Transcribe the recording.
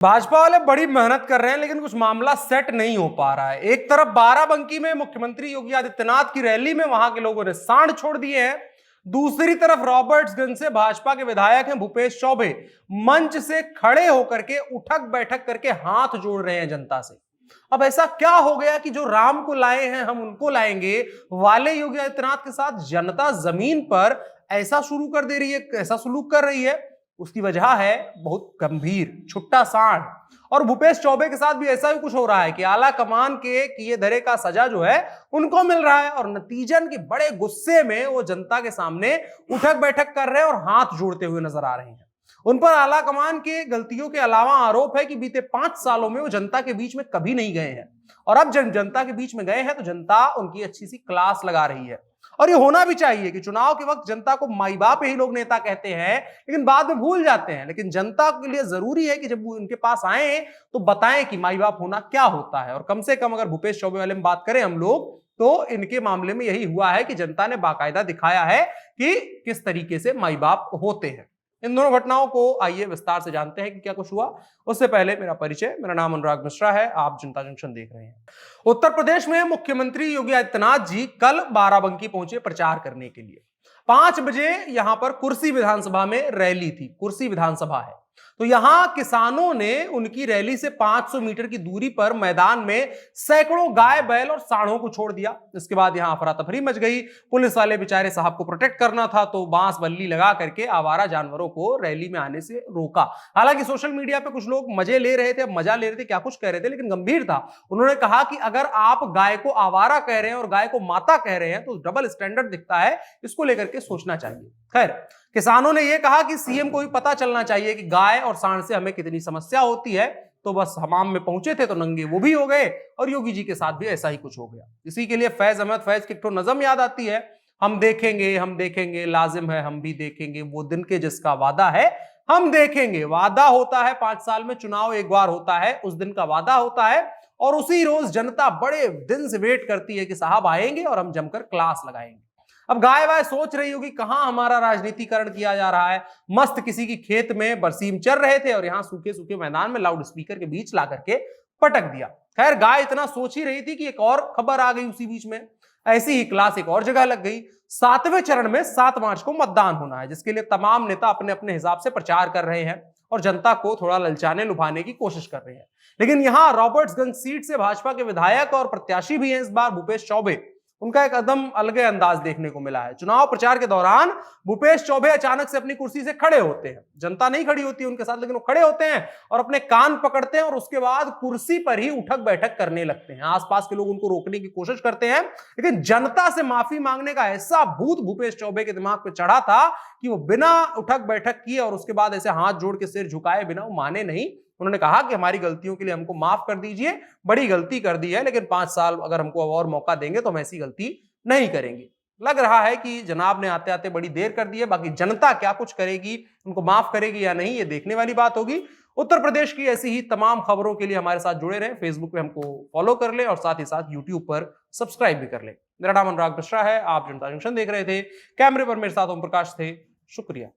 भाजपा वाले बड़ी मेहनत कर रहे हैं लेकिन कुछ मामला सेट नहीं हो पा रहा है। एक तरफ बाराबंकी में मुख्यमंत्री योगी आदित्यनाथ की रैली में वहां के लोगों ने सांड छोड़ दिए हैं, दूसरी तरफ रॉबर्ट्सगंज से भाजपा के विधायक हैं भूपेश चौबे मंच से खड़े होकर के उठक बैठक करके हाथ जोड़ रहे हैं जनता से। अब ऐसा क्या हो गया कि जो राम को लाए हैं हम उनको लाएंगे वाले योगी आदित्यनाथ के साथ जनता जमीन पर ऐसा शुरू कर दे रही है, ऐसा सलूक कर रही है। उसकी वजह है बहुत गंभीर छुट्टा सांड। और भूपेश चौबे के साथ भी ऐसा ही कुछ हो रहा है कि आला कमान के किए धरे का सजा जो है उनको मिल रहा है और नतीजन के बड़े गुस्से में वो जनता के सामने उठक बैठक कर रहे हैं और हाथ जोड़ते हुए नजर आ रहे हैं। उन पर आला कमान के गलतियों के अलावा आरोप है कि बीते 5 सालों में वो जनता के बीच में कभी नहीं गए हैं और अब जब जनता के बीच में गए हैं तो जनता उनकी अच्छी सी क्लास लगा रही है। और ये होना भी चाहिए कि चुनाव के वक्त जनता को माई बाप ही लोग नेता कहते हैं लेकिन बाद में भूल जाते हैं। लेकिन जनता के लिए जरूरी है कि जब वो उनके पास आए तो बताएं कि माई बाप होना क्या होता है। और कम से कम अगर भूपेश चौबे वाले में बात करें हम लोग तो इनके मामले में यही हुआ है कि जनता ने बाकायदा दिखाया है कि किस तरीके से माई बाप होते हैं। इन दोनों घटनाओं को आइए विस्तार से जानते हैं कि क्या कुछ हुआ। उससे पहले मेरा परिचय, मेरा नाम अनुराग मिश्रा है, आप जनता जंक्शन देख रहे हैं। उत्तर प्रदेश में मुख्यमंत्री योगी आदित्यनाथ जी कल बाराबंकी पहुंचे प्रचार करने के लिए। 5 बजे यहां पर कुर्सी विधानसभा में रैली थी। कुर्सी विधानसभा है तो यहां किसानों ने उनकी रैली से 500 मीटर की दूरी पर मैदान में सैकड़ों गाय बैल और सांडों को छोड़ दिया। इसके बाद यहां अफरा तफरी मच गई। पुलिस वाले बेचारे साहब को प्रोटेक्ट करना था तो बांस बल्ली लगा करके आवारा जानवरों को रैली में आने से रोका। हालांकि सोशल मीडिया पे कुछ लोग मजे ले रहे थे, मजा ले रहे थे, क्या कुछ कह रहे थे, लेकिन गंभीर था। उन्होंने कहा कि अगर आप गाय को आवारा कह रहे हैं और गाय को माता कह रहे हैं तो डबल स्टैंडर्ड दिखता है, इसको लेकर के सोचना चाहिए। खैर, किसानों ने यह कहा कि सीएम को भी पता चलना चाहिए कि गाय और सांड से हमें कितनी समस्या होती है। तो बस हमाम में पहुंचे थे तो नंगे वो भी हो गए और योगी जी के साथ भी ऐसा ही कुछ हो गया। इसी के लिए फैज अहमद फैज की एक नज़म याद आती है, हम देखेंगे लाजिम है हम भी देखेंगे वो दिन के जिसका वादा है हम देखेंगे। वादा होता है 5 साल में चुनाव एक बार होता है, उस दिन का वादा होता है और उसी रोज जनता बड़े दिन से वेट करती है कि साहब आएंगे और हम जमकर क्लास लगाएंगे। अब गाय वाय सोच रही होगी कहां हमारा राजनीतिकरण किया जा रहा है। मस्त किसी की खेत में बरसीम चल रहे थे और यहां सूखे सूखे मैदान में लाउड स्पीकर के बीच ला करके पटक दिया। खैर, गाय इतना सोच ही रही थी कि एक और खबर आ गई उसी बीच में। ऐसी ही क्लास एक और जगह लग गई। 7वें चरण में 7 मार्च को मतदान होना है, जिसके लिए तमाम नेता अपने अपने हिसाब से प्रचार कर रहे हैं और जनता को थोड़ा ललचाने लुभाने की कोशिश कर रहे हैं। लेकिन यहां रॉबर्ट्सगंज सीट से भाजपा के विधायक और प्रत्याशी भी हैं इस बार भूपेश चौबे। उनका एक कदम अलग अंदाज देखने को मिला है। चुनाव प्रचार के दौरान भूपेश चौबे अचानक से अपनी कुर्सी से खड़े होते हैं। जनता नहीं खड़ी होती उनके साथ, लेकिन वो खड़े होते हैं और अपने कान पकड़ते हैं और उसके बाद कुर्सी पर ही उठक बैठक करने लगते हैं। आसपास के लोग उनको रोकने की कोशिश करते हैं, लेकिन जनता से माफी मांगने का ऐसा भूत भूपेश चौबे के दिमाग पे चढ़ा था कि वो बिना उठक बैठक किए और उसके बाद ऐसे हाथ जोड़ के सिर झुकाए बिना वो माने नहीं। उन्होंने कहा कि हमारी गलतियों के लिए हमको माफ कर दीजिए, बड़ी गलती कर दी है, लेकिन 5 साल अगर हमको और मौका देंगे तो हम ऐसी गलती नहीं करेंगे। लग रहा है कि जनाब ने आते आते बड़ी देर कर दी है। बाकी जनता क्या कुछ करेगी, उनको माफ करेगी या नहीं, ये देखने वाली बात होगी। उत्तर प्रदेश की ऐसी ही तमाम खबरों के लिए हमारे साथ जुड़े रहें। फेसबुक पे हमको फॉलो कर लें और साथ ही साथ यूट्यूब पर सब्सक्राइब भी कर लें। मेरा नाम अनुराग मिश्रा है, आप जनता जंक्शन देख रहे थे। कैमरे पर मेरे साथ ओम प्रकाश थे। शुक्रिया।